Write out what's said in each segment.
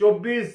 24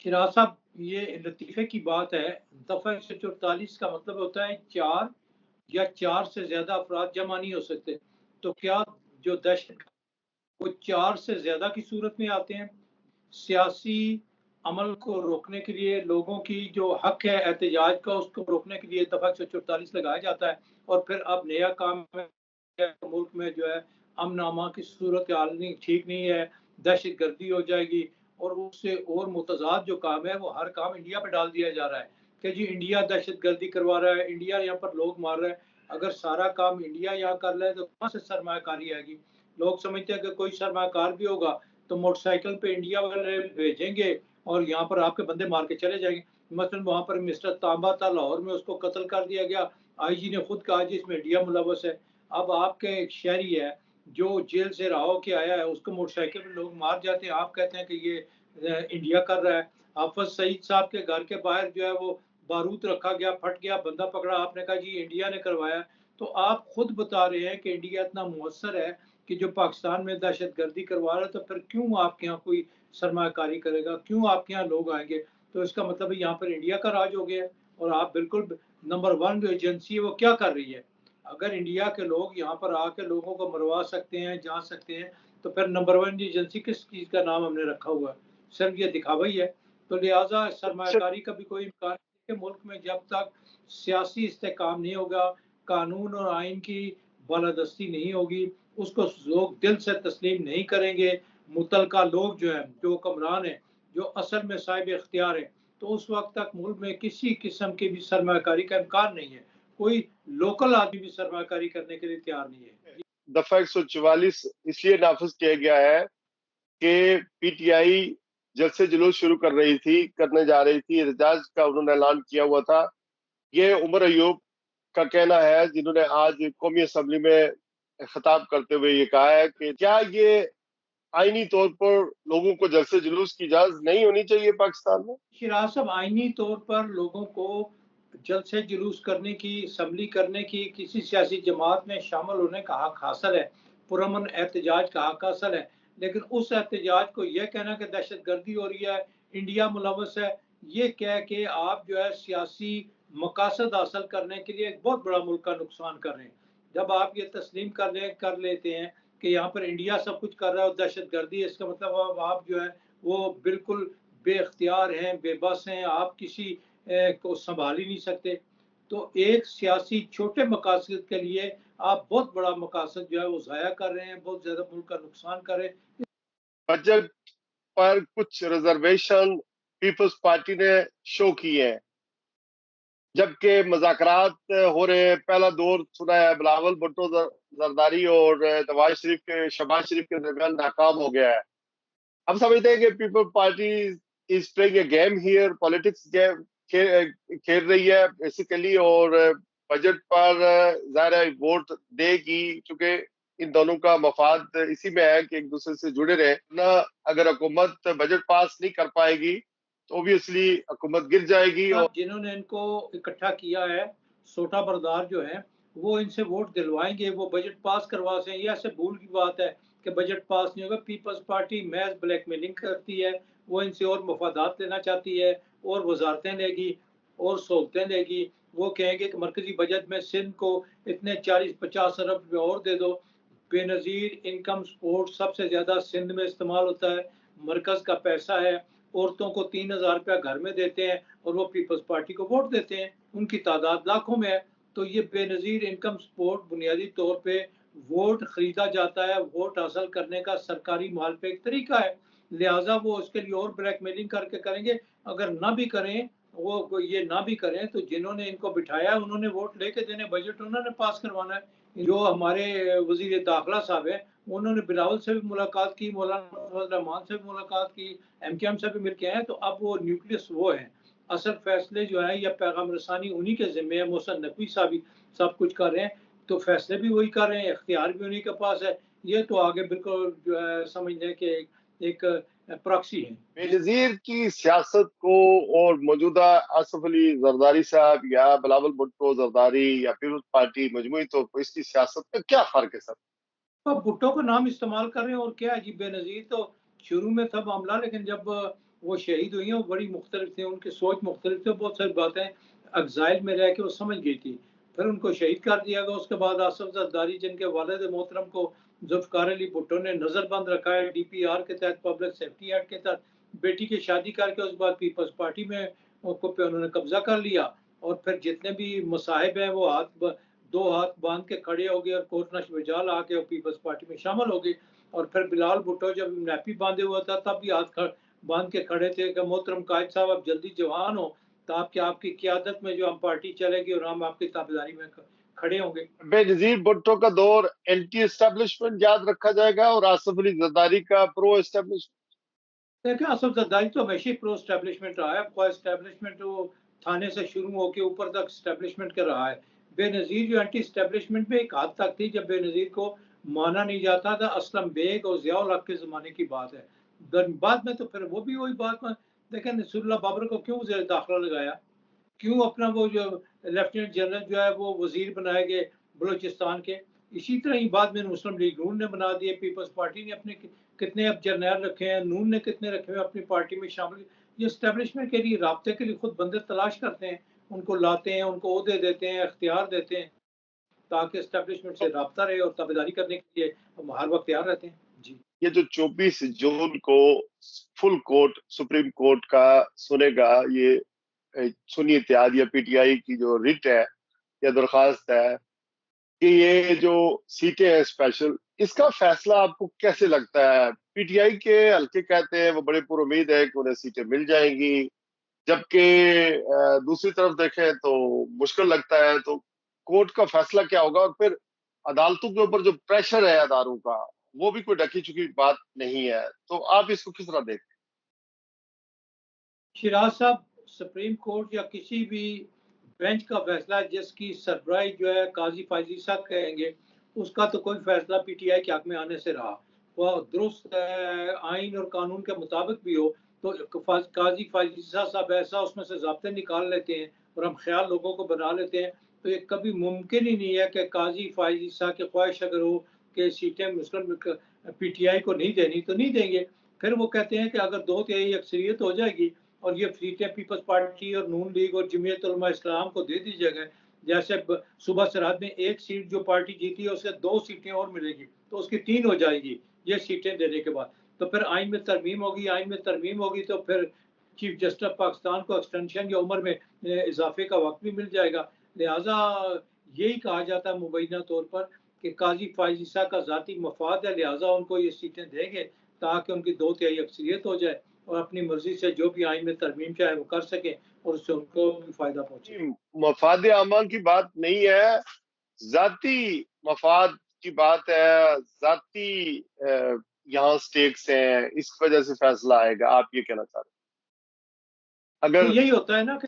شراز صاحب، یہ لطیفے کی بات ہے. دفعہ 144 کا مطلب ہوتا ہے 4 یا 4 سے زیادہ افراد جمع نہیں ہو سکتے. تو کیا جو دہشت وہ 4 سے زیادہ کی صورت میں آتے ہیں؟ سیاسی عمل کو روکنے کے لیے، لوگوں کی جو حق ہے احتجاج کا اس کو روکنے کے لیے دفعہ 144 لگایا جاتا ہے. اور پھر اب نیا کام ہے، ملک میں جو ہے امن امان کی صورت حال نہیں ٹھیک نہیں ہے، دہشت گردی ہو جائے گی. اور اس سے اور متضاد جو کام ہے وہ ہر کام انڈیا پہ ڈال دیا جا رہا ہے کہ جی انڈیا دہشت گردی کروا رہا ہے، انڈیا یہاں پر لوگ مار رہا ہے. اگر سارا کام انڈیا یہاں کر رہا ہے تو کہاں سے سرمایہ کاری آئے گی؟ لوگ سمجھتے ہیں کہ کوئی سرمایہ کار بھی ہوگا تو موٹر سائیکل پہ انڈیا والے بھیجیں گے اور یہاں پر آپ کے بندے مار کے چلے جائیں گے. مثلا وہاں پر مسٹر تانبا تھا لاہور میں، اس کو قتل کر دیا گیا. آئی جی نے خود کہا جی اس میں انڈیا ملوث ہے. اب آپ کے ایک شہری ہے جو جیل سے رہا ہو کے آیا ہے، اس کو موٹر سائیکل پہ لوگ مار جاتے ہیں، آپ کہتے ہیں کہ یہ انڈیا کر رہا ہے. حافظ سعید صاحب کے گھر کے باہر جو ہے وہ بارود رکھا گیا، پھٹ گیا، بندہ پکڑا، آپ نے کہا جی انڈیا نے کروایا. تو آپ خود بتا رہے ہیں کہ انڈیا اتنا مؤثر ہے کہ جو پاکستان میں دہشت گردی کروا رہا ہے، تو پھر کیوں آپ کے یہاں کوئی سرمایہ کاری کرے گا؟ کیوں آپ کے یہاں لوگ آئیں گے؟ تو اس کا مطلب ہے یہاں پر انڈیا کا راج ہو گیا ہے. اور آپ بالکل نمبر 1 جو ایجنسی ہے وہ کیا کر رہی ہے؟ اگر انڈیا کے لوگ یہاں پر آ کے لوگوں کو مروا سکتے ہیں، جا سکتے ہیں، تو پھر نمبر 1 ایجنسی کس چیز کا نام ہم نے رکھا ہوا ہے؟ صرف یہ دکھاوا ہی ہے. تو لہٰذا سرمایہ کاری کا بھی کوئی امکان نہیں کہ ملک میں جب تک سیاسی استحکام نہیں ہوگا، قانون اور آئین کی بالادستی نہیں ہوگی، اس کو لوگ دل سے تسلیم نہیں کریں گے. متعلقہ لوگ جو ہیں، جو حکمران ہیں، جو اصل میں صاحب اختیار ہیں، تو اس وقت تک ملک میں کسی قسم کی بھی سرمایہ کاری کا امکان نہیں ہے. کوئی لوکل آدمی بھی سرمایہ کاری کرنے کے لیے تیار نہیں ہے. دفعہ 144 اس لیے نافذ کیا گیا ہے کہ پی ٹی آئی جلسے جلوس شروع کرنے جا رہی تھی، احتجاج کا انہوں نے اعلان کیا ہوا تھا. یہ عمر ایوب کا کہنا ہے، جنہوں نے آج قومی اسمبلی میں خطاب کرتے ہوئے یہ کہا ہے کہ کیا یہ آئینی طور پر لوگوں کو جلسے جلوس کی اجازت نہیں ہونی چاہیے پاکستان میں؟ شراز صاحب، آئینی طور پر لوگوں کو جلسے جلوس کرنے کی، اسمبلی کرنے کی، کسی سیاسی جماعت میں شامل ہونے کا حق حاصل ہے، پرامن احتجاج کا حق حاصل ہے. لیکن اس احتجاج کو یہ کہنا کہ دہشت گردی ہو رہی ہے، انڈیا ملوث ہے، یہ کہہ کے آپ جو ہے سیاسی مقاصد حاصل کرنے کے لیے ایک بہت بڑا ملک کا نقصان کر رہے ہیں. جب آپ یہ تسلیم کر لیتے ہیں کہ یہاں پر انڈیا سب کچھ کر رہا ہے اور دہشت گردی ہے، اس کا مطلب اب آپ جو ہے وہ بالکل بے اختیار ہیں، بے بس ہیں، آپ کسی کو سنبھال ہی نہیں سکتے. تو ایک سیاسی چھوٹے مقاصد کے لیے آپ بہت بڑا مقاصد جو ہے وہ ضائع کر رہے ہیں، بہت زیادہ ملک کا نقصان کر رہے ہیں. بجٹ پر کچھ ریزرویشن پیپلز پارٹی نے شو کی ہیں، جبکہ مذاکرات ہو رہے ہیں. پہلا دور سنا ہے بلاول بھٹو زرداری اور شہباز شریف کے درمیان ناکام ہو گیا ہے. ہم سمجھتے ہیں کہ people party is playing a game here, politics game کھیل رہی ہے بیسیکلی، اور بجٹ پر ظاہر ہے ووٹ دے گی، کیونکہ ان دونوں کا مفاد اسی میں ہے کہ ایک دوسرے سے جڑے رہے. نہ اگر حکومت بجٹ پاس نہیں کر پائے گی تو اوبیسلی حکومت گر جائے گی. اور جنہوں نے ان کو اکٹھا کیا ہے، سوٹا بردار جو ہیں، وہ ان سے ووٹ دلوائیں گے، وہ بجٹ پاس کروا سکیں. یہ ایسے بھول کی بات ہے کہ بجٹ پاس نہیں ہوگا. پیپلز پارٹی محض بلیک میلنگ کرتی ہے، وہ ان سے اور مفادات لینا چاہتی ہے، اور وزارتیں لے گی اور سہولتیں لے گی. وہ کہیں گے کہ مرکزی بجٹ میں سندھ کو اتنے 40-50 ارب روپے اور دے دو. بے نظیر انکم سپورٹ سب سے زیادہ سندھ میں استعمال ہوتا ہے، مرکز کا پیسہ ہے. عورتوں کو 3,000 روپیہ گھر میں دیتے ہیں اور وہ پیپلز پارٹی کو ووٹ دیتے ہیں، ان کی تعداد لاکھوں میں ہے. تو یہ بے نظیر انکم سپورٹ بنیادی طور پہ ووٹ خریدا جاتا ہے، ووٹ حاصل کرنے کا سرکاری مال پہ ایک طریقہ ہے. لہٰذا وہ اس کے لیے اور بلیک میلنگ کر کے کریں گے. اگر نہ بھی کریں، وہ یہ نہ بھی کریں، تو جنہوں نے ان کو بٹھایا ہے انہوں نے ووٹ لے کے دینے، بجٹ انہوں نے پاس کروانا ہے. جو ہمارے وزیر داخلہ صاحب ہیں، انہوں نے بلاول سے بھی ملاقات کی، مولانا فضل الرحمان سے بھی ملاقات کی، ایم کیو ایم سے بھی مل کے آئے. تو اب وہ نیوکلس وہ ہیں، اصل فیصلے جو ہے یا پیغام رسانی انہی کے ذمے ہے. محسن نقوی صاحب بھی سب کچھ کر رہے ہیں، تو فیصلے بھی وہی کر رہے ہیں، اختیار بھی انہی کے پاس ہے. یہ تو آگے بالکل جو ہے سمجھ لیں کہ ایک پراکسی ہے. بے نظیر کی سیاست کو اور موجودہ آصف علی زرداری صاحب یا بلاول بھٹو زرداری یا پیپلز پارٹی مجموعی طور پر اس کی سیاست کا کیا فرق ہے سر؟ بھٹو کا نام استعمال کر رہے ہیں اور کیا ہے جی. بے نظیر تو شروع میں تھا معاملہ، لیکن جب وہ شہید ہوئی ہیں، وہ بڑی مختلف تھیں، ان کی سوچ مختلف تھی، بہت ساری باتیں ایگزائل میں رہ کے وہ سمجھ گئی تھی. پھر ان کو شہید کر دیا گیا. اس کے بعد آصف زرداری جن کے والد محترم کو ذوالفقار علی بھٹو نے نظر بند رکھا ہے DPR کے تحت، پبلک سیفٹی ایکٹ کے تحت، بیٹی کی شادی کر کے اس بعد پیپلز پارٹی میں پہ انہوں نے قبضہ کر لیا. اور پھر جتنے بھی مصاحب ہیں وہ دو ہاتھ باندھ کے کھڑے ہو گئے اور کوٹ نش وجال آ کے پیپلز پارٹی میں شامل ہو گئے. اور پھر بلال بھٹو جب نیپی باندھے ہوا تھا تب بھی ہاتھ باندھ کے کھڑے تھے کہ محترم قائد صاحب آپ جلدی جوان ہو تو آپ کی قیادت میں جو ہم پارٹی چلے گی اور ہم آپ کی تابعداری میں کھڑے ہوں گے. بے نظیر بھٹو کا دور اینٹی اسٹیبلشمنٹ یاد رکھا جائے گا اور آصف علی زرداری کا پرو اسٹیبلشمنٹ؟ دیکھیں آصف زرداری تو ہمیشہ پرو اسٹیبلشمنٹ رہا ہے. کوئی اسٹیبلشمنٹ وہ تھانے سے شروع ہو کے اوپر تک اسٹیبلشمنٹ کا رہا ہے. بے نظیر جو اینٹی اسٹیبلشمنٹ میں ایک حد تک تھی جب بے نظیر کو مانا نہیں جاتا تھا. اسلم بیگ اور ضیاء الحق کے زمانے کی بات ہے. بعد میں تو پھر وہ بھی وہی بات میں دیکھیں نصیر اللہ بابر کو کیوں وزیر داخلہ لگایا، کیوں اپنا وہ جو لیفٹیننٹ جنرل جو ہے وہ وزیر بنائے گئے بلوچستان کے. اسی طرح ہی بعد میں مسلم لیگ نون نے بنا دیے. پیپلز پارٹی نے اپنے کتنے اب جرنیل رکھے ہیں، نون نے کتنے رکھے ہوئے اپنی پارٹی میں شامل. یہ اسٹیبلشمنٹ کے لیے رابطے کے لیے خود بندے تلاش کرتے ہیں، ان کو لاتے ہیں، ان کو عہدے دیتے ہیں، اختیار دیتے ہیں تاکہ اسٹیبلشمنٹ سے رابطہ رہے اور تابعداری کرنے کے لیے ہم ہر وقت تیار رہتے ہیں. جی یہ جو 24 جون کو فل کورٹ سپریم کورٹ کا سنے گا، یہ سنی اتحاد یا PTI کی جو ریٹ ہے یا درخواست ہے کہ یہ جو سیٹیں ہیں اسپیشل، اس کا فیصلہ آپ کو کیسے لگتا ہے؟ PTI کے حلقے کہتے ہیں وہ بڑے پر امید ہے کہ انہیں سیٹیں مل جائیں گی، جبکہ دوسری طرف دیکھیں تو مشکل لگتا ہے. تو کورٹ کا فیصلہ کیا ہوگا؟ اور پھر عدالتوں کے اوپر جو پریشر ہے اداروں کا، وہ بھی کوئی ڈکی چکی بات نہیں ہے. تو آپ اس کو کس طرح دیکھتے ہیں؟ شیراز صاحب، سپریم کورٹ یا کسی بھی بینچ کا فیصلہ جس کی سربراہی جو ہے قاضی فائزی صاحب کہیں گے، اس کا تو کوئی فیصلہ PTI کے حق میں آنے سے رہا وہ درست آئین اور قانون کے مطابق بھی ہو تو قاضی فائزی صاحب ایسا اس میں سے ضابطے نکال لیتے ہیں اور ہم خیال لوگوں کو بنا لیتے ہیں. تو یہ کبھی ممکن ہی نہیں ہے کہ قاضی فائزی صاحب کی خواہش اگر ہو کہ سیٹیں مسلم PTI کو نہیں دینی تو نہیں دیں گے. پھر وہ کہتے ہیں کہ اگر 2/3 اکثریت ہو جائے گی اور یہ سیٹیں پیپلز پارٹی اور نون لیگ اور جمعیت علماء اسلام کو دے دی جائے گا، جیسے صوبہ سرحد میں 1 سیٹ جو پارٹی جیتی ہے اسے 2 سیٹیں اور ملے گی تو اس کی 3 ہو جائے گی یہ سیٹیں دینے کے بعد. تو پھر آئین میں ترمیم ہوگی، آئین میں ترمیم ہوگی تو پھر چیف جسٹس آف پاکستان کو ایکسٹینشن یا عمر میں اضافے کا وقت بھی مل جائے گا. لہٰذا یہی کہا جاتا ہے مبینہ طور پر کہ قاضی فائزی صاحب کا ذاتی مفاد ہے، لہٰذا ان کو یہ سیٹیں دیں گے تاکہ ان کی 2/3 اکثریت ہو جائے اور اپنی مرضی سے جو بھی آئین میں ترمیم چاہے وہ کر سکیں اور اس سے ان کو بھی فائدہ پہنچے. مفاد عامہ کی بات نہیں ہے، ذاتی مفاد کی بات ہے، ذاتی یہاں سٹیکس ہیں، اس وجہ سے فیصلہ آئے گا. آپ یہ کہنا چاہ رہے ہیں؟ تو اگر یہی ہوتا ہے نا کہ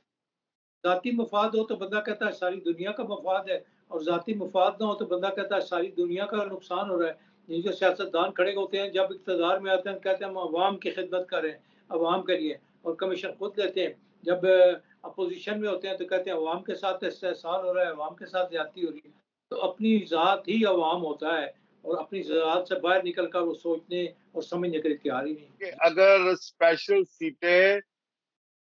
ذاتی مفاد ہو تو بندہ کہتا ہے ساری دنیا کا مفاد ہے، اور ذاتی مفاد نہ ہو تو بندہ کہتا ہے ساری دنیا کا نقصان ہو رہا ہے. یہ جو سیاستدان کھڑے ہوتے ہیں جب اقتدار میں آتے ہیں کہتے ہیں ہم عوام کی خدمت کریں، عوام کے لیے، اور کمیشن خود لیتے ہیں. جب اپوزیشن میں ہوتے ہیں تو کہتے ہیں عوام کے ساتھ استحصال ہو رہا ہے، عوام کے ساتھ زیادتی ہو رہی ہے. تو اپنی ذات ہی عوام ہوتا ہے اور اپنی ذات سے باہر نکل کر وہ سوچنے اور سمجھنے کے اختیار ہی نہیں. کہ اگر اسپیشل سیٹیں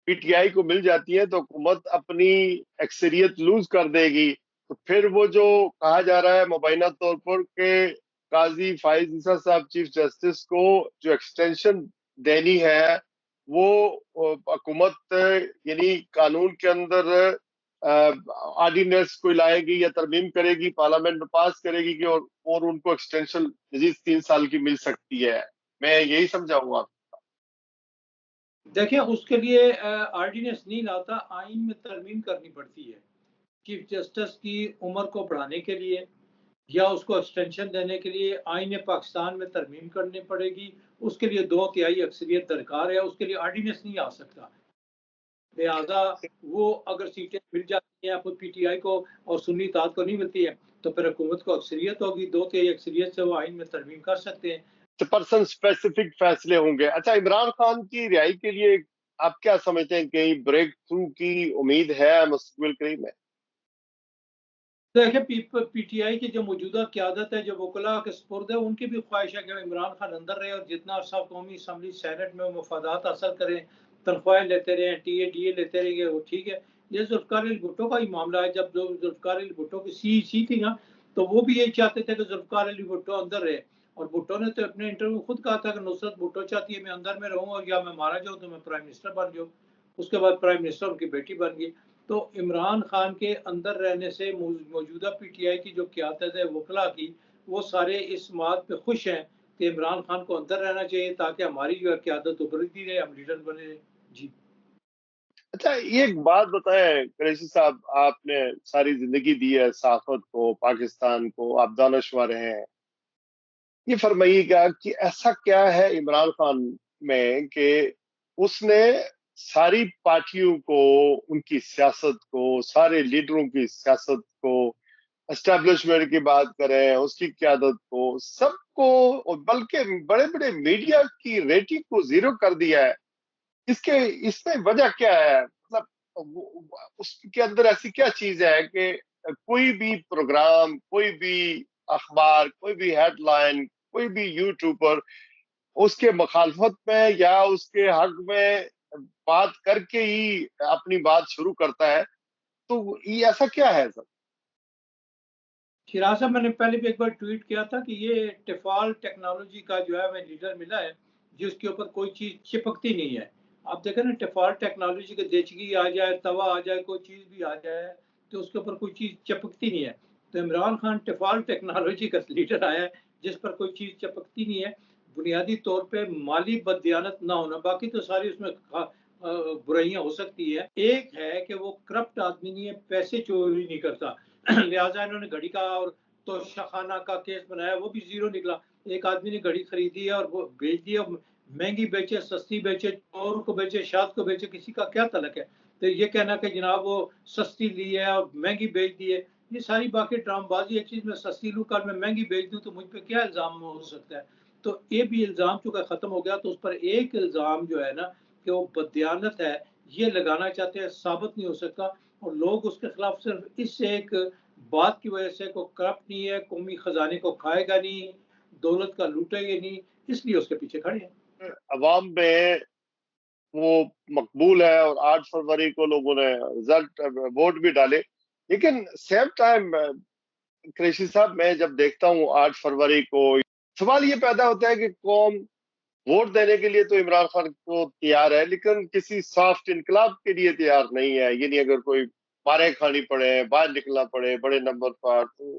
PTI کو مل جاتی ہیں تو حکومت اپنی اکثریت لوز کر دے گی. تو پھر وہ جو کہا جا رہا ہے مبینہ طور پر کہ قاضی فائز عیسیٰ صاحب چیف جسٹس کو جو ایکسٹینشن دینی ہے وہ حکومت یعنی قانون کے اندر آرڈیننس کوئی لائے گی یا ترمیم کرے گی، پارلیمنٹ میں پاس کرے گی کہ اور ان کو ایکسٹینشن مزید 3 سال کی مل سکتی ہے. میں یہی سمجھاؤں گا. دیکھیں اس کے لیے آرڈیننس نہیں لاتا، آئین میں ترمیم کرنی پڑتی ہے. چیف جسٹس کی عمر کو بڑھانے کے لیے یا اس کو ایکسٹینشن دینے کے لیے آئین پاکستان میں ترمیم کرنی پڑے گی. اس کے لیے 2/3 اکثریت درکار ہے، اس کے لیے آرڈیننس نہیں آ سکتا. لہٰذا وہ اگر سیٹیں مل جاتی ہیں PTI کو اور سنی اتحاد کو نہیں ملتی ہے تو پھر حکومت کو اکثریت ہوگی، 2/3 اکثریت سے وہ آئین میں ترمیم کر سکتے ہیں. پرسن اسپیسیفک فیصلے ہوں گے. اچھا، عمران خان کی رہائی کے لیے آپ کیا سمجھتے ہیں؟ کہیں بریک تھرو کی امید ہے مستقبل قریب میں؟ دیکھیں پی ٹی آئی کی جو موجودہ قیادت ہے، جو وکلا کے سپرد ہے، ان کی بھی خواہش ہے کہ عمران خان اندر رہے اور جتنا عرصہ قومی اسمبلی سینٹ میں مفادات حاصل کریں، تنخواہیں لیتے رہیں، ٹی اے لیتے رہیں گے، وہ ٹھیک ہے۔ یہ ذوالفقار علی بھٹو کا ہی معاملہ ہے۔ جب ذوالفقار علی بھٹو کی سی تھی نا، تو وہ بھی یہی چاہتے تھے کہ ذوالفقار علی بھٹو اندر رہے، اور بھٹو نے تو اپنے انٹرویو خود کہا تھا کہ نصرت بھٹو چاہتی ہے میں اندر میں رہوں، اور یا میں مارا جاؤں تو میں پرائم منسٹر بن جاؤں۔ اس کے بعد پرائم منسٹر ان کی بیٹی بن گئی۔ تو عمران خان کے اندر رہنے سے موجودہ پی ٹی آئی کی جو قیادت ہے وکلا کی، وہ سارے اس بات پہ خوش ہیں کہ عمران خان کو اندر رہنا چاہیے تاکہ ہماری جو ہے قیادت ابھرتی رہے، ہم لیڈر بنے رہے۔ جی اچھا، یہ ایک بات بتائیں قریشی صاحب، آپ نے ساری زندگی دی ہے صحافت کو، پاکستان کو، آپ دانشور ہیں، یہ فرمائیے گا کہ ایسا کیا ہے عمران خان میں کہ اس نے ساری پارٹیوں کو، ان کی سیاست کو، سارے لیڈروں کی سیاست کو، اسٹیبلشمنٹ کی بات کریں، اس کی قیادت کو، سب کو، اور بلکہ بڑے بڑے میڈیا کی ریٹنگ کو زیرو کر دیا ہے؟ اس میں وجہ کیا ہے؟ مطلب اس کے اندر ایسی کیا چیز ہے کہ کوئی بھی پروگرام، کوئی بھی اخبار، کوئی بھی ہیڈ لائن، کوئی بھی یوٹیوبر اس کے مخالفت میں یا اس کے حق میں بات کر کے ہی اپنی بات شروع کرتا ہے؟ تو یہ ایسا کیا ہے سر؟ شیراز صاحب، میں نے پہلے بھی ایک بار ٹویٹ کیا تھا کہ یہ ٹفال ٹیکنالوجی کا جو ہے ہمیں لیڈر ملا ہے جس کے اوپر کوئی چیز چپکتی نہیں ہے۔ آپ دیکھیں نا، ٹفال ٹیکنالوجی کے دیچگی آ جائے، توا آ جائے، کوئی چیز بھی آ جائے تو اس کے اوپر کوئی چیز چپکتی نہیں ہے۔ تو عمران خان ٹفال ٹیکنالوجی کا لیڈر آیا ہے جس پر کوئی چیز چپکتی نہیں ہے، بنیادی طور پہ مالی بددیانت نہ ہونا، باقی تو ساری اس میں برائیاں ہو سکتی ہے۔ ایک ہے کہ وہ کرپٹ آدمی نہیں ہے، پیسے چوری نہیں کرتا، لہٰذا انہوں نے گھڑی کا اور توشہ خانہ کا کیس بنایا، وہ بھی زیرو نکلا۔ ایک آدمی نے گھڑی خریدی ہے اور وہ بیچ دی ہے، مہنگی بیچے، سستی بیچے، چور کو بیچے، شاد کو بیچے، کسی کا کیا تعلق ہے؟ تو یہ کہنا کہ جناب وہ سستی لی ہے اور مہنگی بیچ دی ہے، یہ ساری باقی ڈرام بازی۔ ایک چیز میں سستی لوں، کل میں مہنگی بیچ دوں تو مجھ پہ کیا الزام ہو سکتا ہے؟ تو یہ بھی الزام چونکہ ختم ہو گیا، تو اس پر ایک الزام جو ہے نا کہ وہ بددیانت ہے، یہ لگانا چاہتے ہیں، ثابت نہیں ہو سکتا، اور لوگ اس کے خلاف صرف اس سے ایک بات کی وجہ سے کو کرپٹ نہیں ہے، قومی خزانے کو کھائے گا نہیں، دولت کا لوٹے گا نہیں، اس لیے اس کے پیچھے کھڑے ہیں۔ عوام میں وہ مقبول ہے، اور 8 فروری کو لوگوں نے رزلٹ ووٹ بھی ڈالے، لیکن سیم ٹائم قریشی صاحب میں جب دیکھتا ہوں 8 فروری کو، سوال یہ پیدا ہوتا ہے کہ قوم ووٹ دینے کے لیے تو عمران خان کو تیار ہے، لیکن کسی سافٹ انقلاب کے لیے تیار نہیں ہے۔ یعنی اگر کوئی مارے کھانی پڑے، باہر نکلنا پڑے بڑے نمبر پر، تو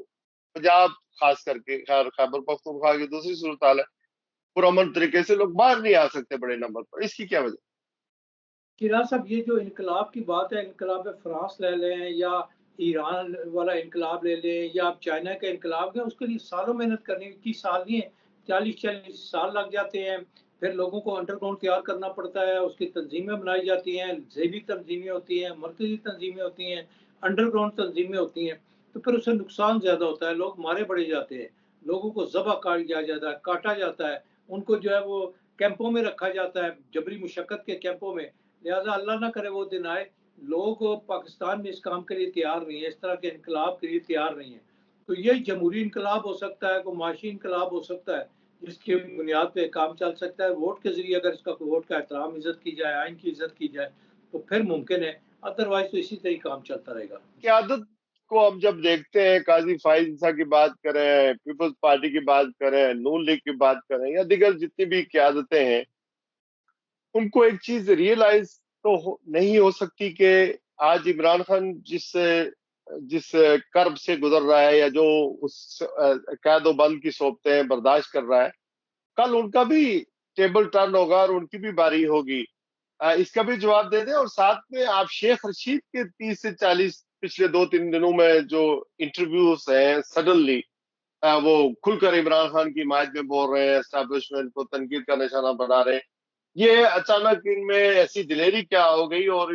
پنجاب خاص کر کے، خیر خیبر پختونخوا کی دوسری صورتحال ہے، پرامن طریقے سے لوگ باہر نہیں آ سکتے بڑے نمبر پر، اس کی کیا وجہ؟ شیراز صاحب، یہ جو انقلاب کی بات ہے، انقلاب فرانس لے لیں یا ایران والا انقلاب لے لیں یا آپ چائنا کا انقلاب لیں، اس کے لیے سالوں محنت کرنی، 30 سال نہیں ہے، 40 سال لگ جاتے ہیں۔ پھر لوگوں کو انڈر گراؤنڈ تیار کرنا پڑتا ہے، اس کی تنظیمیں بنائی جاتی ہیں، ذیلی تنظیمیں ہوتی ہیں، مرکزی تنظیمیں ہوتی ہیں، انڈر گراؤنڈ تنظیمیں ہوتی ہیں، تو پھر اس سے نقصان زیادہ ہوتا ہے، لوگ مارے پڑے جاتے ہیں، لوگوں کو ذبح کیا جاتا ہے، کاٹا جاتا ہے، ان کو جو ہے وہ کیمپوں میں رکھا جاتا ہے، جبری مشقت کے کیمپوں میں۔ لہٰذا اللہ نہ کرے وہ دن آئے، لوگ پاکستان میں اس کام کے لیے تیار نہیں ہے، اس طرح کے انقلاب کے لیے تیار نہیں ہے۔ تو یہ جمہوری انقلاب ہو سکتا ہے، کوئی معاشی انقلاب ہو سکتا ہے جس کی بنیاد پہ کام چل سکتا ہے، ووٹ کے ذریعے اگر اس کا ووٹ کا احترام، عزت کی جائے، آئین کی عزت کی جائے تو پھر ممکن ہے، ادروائز تو اسی طرح کام چلتا رہے گا۔ قیادت کو ہم جب دیکھتے ہیں، قاضی فائز عیسیٰ کی بات کریں، پیپلز پارٹی کی بات کریں، نون لیگ کی بات کریں، یا دیگر جتنی بھی قیادتیں ہیں، ان کو ایک چیز ریئلائز تو نہیں ہو سکتی کہ آج عمران خان جس کرب سے گزر رہا ہے، یا جو اس قید و بند کی صورتیں برداشت کر رہا ہے، کل ان کا بھی ٹیبل ٹرن ہوگا اور ان کی بھی باری ہوگی۔ اس کا بھی جواب دے دیں، اور ساتھ میں آپ شیخ رشید کے 30 سے 40 پچھلے 2-3 دنوں میں جو انٹرویوز ہیں، سڈنلی وہ کھل کر عمران خان کی حمایت میں بول رہے ہیں، اسٹیبلشمنٹ کو تنقید کا نشانہ بنا رہے ہیں، یہ اچانک ان میں ایسی دلیری کیا ہو گئی؟ اور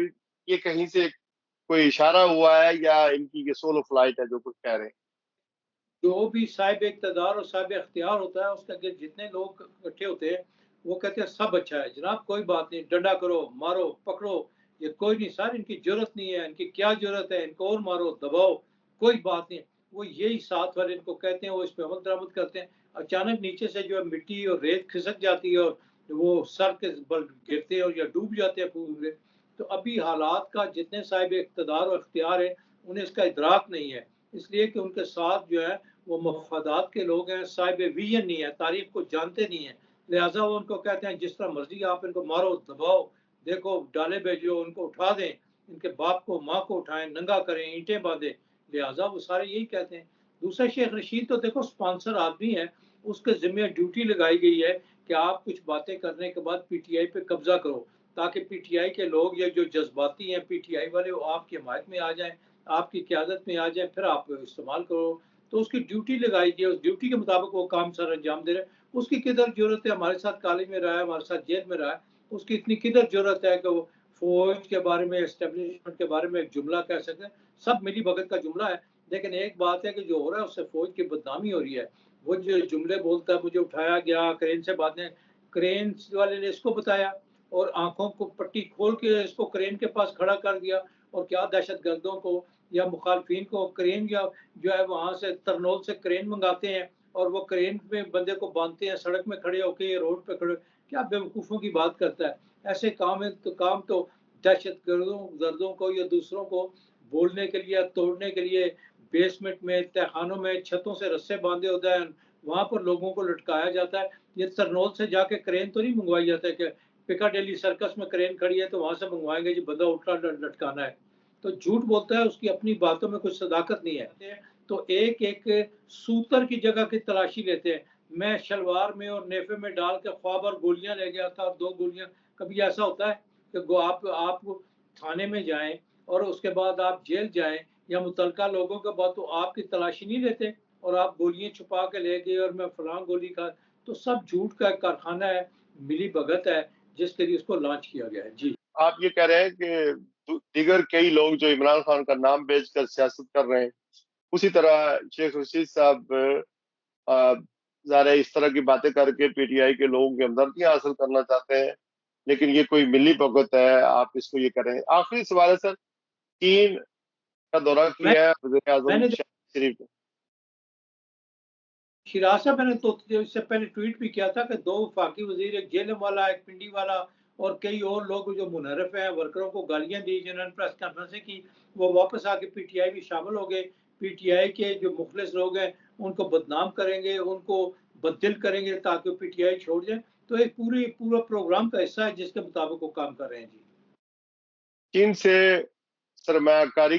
یہ کہیں سے کوئی اشارہ ہوا ہے یا ان کی یہ سولو فلائٹ ہے جو کچھ کہہ رہے ہیں؟ جو بھی صاحب اقتدار اور صاحب اختیار ہوتا ہے، اس کے آگے جتنے لوگ اکٹھے ہوتے ہیں وہ کہتے ہیں سب اچھا ہے جناب، کوئی بات نہیں، ڈنڈا کرو، مارو، پکڑو، یہ کوئی نہیں سر، ان کی جرت نہیں ہے، ان کی کیا جرت ہے، ان کو اور مارو، دباؤ، کوئی بات نہیں. وہ یہی ساتھ والے ان کو کہتے ہیں, وہ اس پہ عمل درآمد کرتے ہیں. اچانک نیچے سے جو ہے مٹی اور ریت کھسک جاتی ہے اور وہ سر کے بل گرتے ہیں اور یا ڈوب جاتے ہیں پورے. تو ابھی حالات کا جتنے صاحب اقتدار و اختیار ہے انہیں اس کا ادراک نہیں ہے, اس لیے کہ ان کے ساتھ جو ہے وہ مفادات کے لوگ ہیں, صاحب ویژن نہیں ہے, تاریخ کو جانتے نہیں ہیں. لہٰذا وہ ان کو کہتے ہیں جس طرح مرضی آپ ان کو مارو دباؤ, دیکھو ڈالے بھیجو, ان کو اٹھا دیں, ان کے باپ کو ماں کو اٹھائیں, ننگا کریں, اینٹیں باندھیں. لہٰذا وہ سارے یہی کہتے ہیں. دوسرا شیخ رشید تو دیکھو اسپانسر آدمی ہے, اس کے ذمہ ڈیوٹی لگائی گئی ہے کہ آپ کچھ باتیں کرنے کے بعد پی ٹی آئی پہ قبضہ کرو, تاکہ پی ٹی آئی کے لوگ یا جو جذباتی ہیں پی ٹی آئی والے وہ آپ کی حمایت میں آ جائیں, آپ کی قیادت میں آ جائیں, پھر آپ استعمال کرو. تو اس کی ڈیوٹی لگائی گئی, اس ڈیوٹی کے مطابق وہ کام سر انجام دے رہے. اس کی کدھر ضرورت ہے, ہمارے ساتھ کالج میں رہا ہے, ہمارے ساتھ جیل میں رہا ہے, اس کی اتنی کدھر ضرورت ہے کہ وہ فوج کے بارے میں, اسٹیبلشمنٹ کے بارے میں ایک جملہ کہہ سکتے ہیں. سب ملی بھگت کا جملہ ہے, لیکن ایک بات ہے کہ جو ہو رہا ہے اس سے فوج کی بدنامی ہو رہی ہے. وہ جو جملے بولتا ہے, مجھے اٹھایا گیا کرین سے, باتیں کرین والے نے اس کو بتایا اور آنکھوں کو پٹی کھول کے اس کو کرین کے پاس کھڑا کر دیا, اور کیا دہشت گردوں کو یا مخالفین کو کرین یا جو ہے وہاں سے ترنول سے کرین منگاتے ہیں اور وہ کرین میں بندے کو باندھتے ہیں, سڑک میں کھڑے ہو کے, روڈ پہ کھڑے. کیا بے وقوفوں کی بات کرتا ہے. ایسے کام تو دہشت گردوں کو یا دوسروں کو بولنے کے لیے, توڑنے کے لیے بیسمنٹ میں, تہخانوں میں, چھتوں سے رسے باندھے ہوتے ہیں, وہاں پر لوگوں کو لٹکایا جاتا ہے. یہ ترنول سے جا کے کرین تو نہیں منگوائی جاتا ہے کہ پکا ڈیلی سرکس میں کرین کھڑی ہے تو وہاں سے منگوائیں گے جی بندہ اٹھا لٹکانا ہے. تو جھوٹ بولتا ہے, اس کی اپنی باتوں میں کچھ صداقت نہیں ہے. تو ایک ایک سوتر کی جگہ کی تلاشی لیتے ہیں. میں شلوار میں اور نیفے میں ڈال کے خواب اور گولیاں لے گیا تھا, اور 2 گولیاں. کبھی ایسا ہوتا ہے کہ آپ تھانے میں جائیں اور اس کے بعد آپ جیل جائیں یا متعلقہ لوگوں کے بعد, تو آپ کی تلاشی نہیں لیتے اور آپ گولیاں چھپا کے لے گئے اور میں فلاں گولی کھا. تو سب جھوٹ کا ایک کارخانہ ہے, ملی بھگت ہے, جس کے لیے اس کو لانچ کیا گیا ہے. جی آپ یہ کہہ رہے ہیں کہ دیگر کئی لوگ جو عمران خان کا نام بیچ کر سیاست کر رہے ہیں, اسی طرح شیخ رشید صاحب ظاہر ہے اس طرح کی باتیں کر کے پی ٹی آئی کے لوگوں کی ہمدردیاں حاصل کرنا چاہتے ہیں, لیکن یہ کوئی ملی بھگت ہے, آپ اس کو یہ کریں. آخری سوال ہے سر, چین کا دورہ میں کیا ہے وزیر اعظم نے شہباز شریف نے. شیراز صاحب, میں نے تو اس سے پہلے ٹویٹ بھی کیا تھا کہ 2 وفاقی وزیر, ایک جیلم والا, ایک پنڈی والا, اور کئی اور لوگ جو منحرف ہیں, ورکروں کو گالیاں دی, جنہوں نے پریس کانفرنسیں کی, وہ واپس آ کے پی ٹی آئی میں شامل ہو گئے. پی ٹی آئی کے جو مخلص لوگ ہیں ان کو بدنام کریں گے, ان کو بددل کریں گے تاکہ پی ٹی آئی چھوڑ جائیں. تو ایک پورا پروگرام کا حصہ ہے جس کے مطابق وہ کام کر رہے ہیں. جی چین سے سرمایہ کاری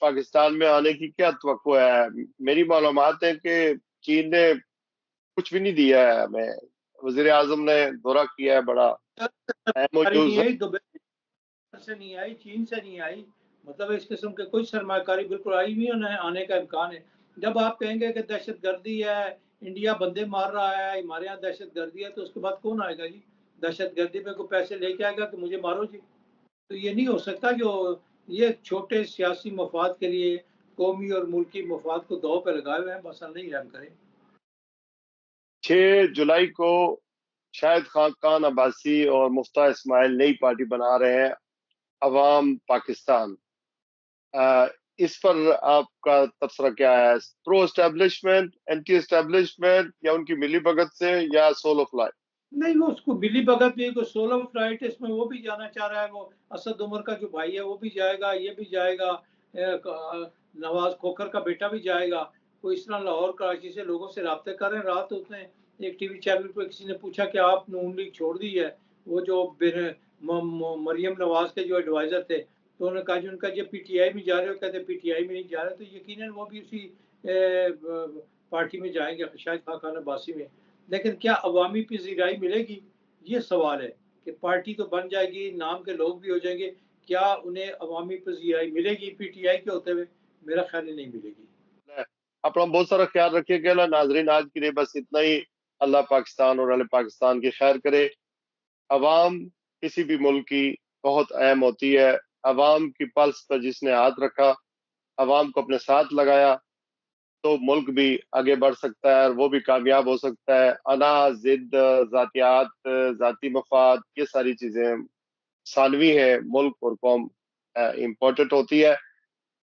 پاکستان میں آنے کی کیا توقع ہے؟ میری معلومات ہے کہ چین نے کچھ بھی نہیں دیا ہے ہمیں. وزیر اعظم نے دورہ کیا ہے, بڑا اہم نہیں موجود. آئی, دبئی سے نہیں آئی, چین سے نہیں آئی, مطلب اس قسم کے کوئی سرمایہ کاری بالکل آئی ہوئی ہے, آنے کا امکان ہے. جب آپ کہیں گے کہ دہشت گردی ہے, انڈیا بندے مار رہا ہے, ہمارے یہاں دہشت گردی ہے, تو اس کے بعد کون آئے گا جی؟ دہشت گردی میں کوئی پیسے لے کے آئے گا کہ مجھے مارو جی؟ تو یہ نہیں ہو سکتا. جو یہ چھوٹے سیاسی مفاد کے لیے قومی اور ملکی مفاد کو دو پہ لگائے ہوئے ہیں, بس اللہ ہی رحم کریں. 6 جولائی کو شاہد خاقان عباسی اور مفتاح اسماعیل نئی پارٹی بنا رہے ہیں, عوام پاکستان. اس پر آپ کا تبصرہ کیا ہے؟ پرو اسٹیبلشمنٹ, اینٹی اسٹیبلشمنٹ, یا ان کی ملی بھگت سے, یا سول آف لائف؟ نہیں, وہ اس کو ملی بھگت بھی, کوئی سول آف رائٹ اس میں وہ بھی جانا چاہ رہا ہے. وہ اسد عمر کا جو بھائی ہے وہ بھی جائے گا, یہ بھی جائے گا, نواز کھوکھر کا بیٹا بھی جائے گا. کوئی اس طرح لاہور کراچی سے لوگوں سے رابطے کر رہے ہیں. رات اس نے ایک ٹی وی چینل پہ کسی نے پوچھا کہ آپ نون لیگ چھوڑ دی ہے, وہ جو مریم نواز کے جو ایڈوائزر تھے, تو انہوں نے کہا جی ان کا جو پی ٹی آئی میں جا رہے ہو, کہتے پی ٹی آئی میں نہیں جا رہے, تو یقیناً وہ بھی اسی پارٹی میں جائیں گے, شاہد خاقان عباسی میں. لیکن کیا عوامی پذیرائی ملے گی, یہ سوال ہے. کہ پارٹی تو بن جائے گی, نام کے لوگ بھی ہو جائیں گے, کیا انہیں عوامی پذیرائی ملے گی پی ٹی آئی کے ہوتے ہوئے؟ میرا خیال نہیں ملے گی. اپنا بہت سارا خیال رکھیے گا. ناظرین, آج کے لیے بس اتنا ہی. اللہ پاکستان اور اہل پاکستان کی خیر کرے. عوام کسی بھی ملک کی بہت اہم ہوتی ہے. عوام کی پلس پر جس نے ہاتھ رکھا, عوام کو اپنے ساتھ لگایا, تو ملک بھی آگے بڑھ سکتا ہے اور وہ بھی کامیاب ہو سکتا ہے. انا, ضد, ذاتیات, ذاتی مفاد, یہ ساری چیزیں ثانوی ہیں. ملک اور قوم امپورٹنٹ ہوتی ہے.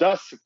10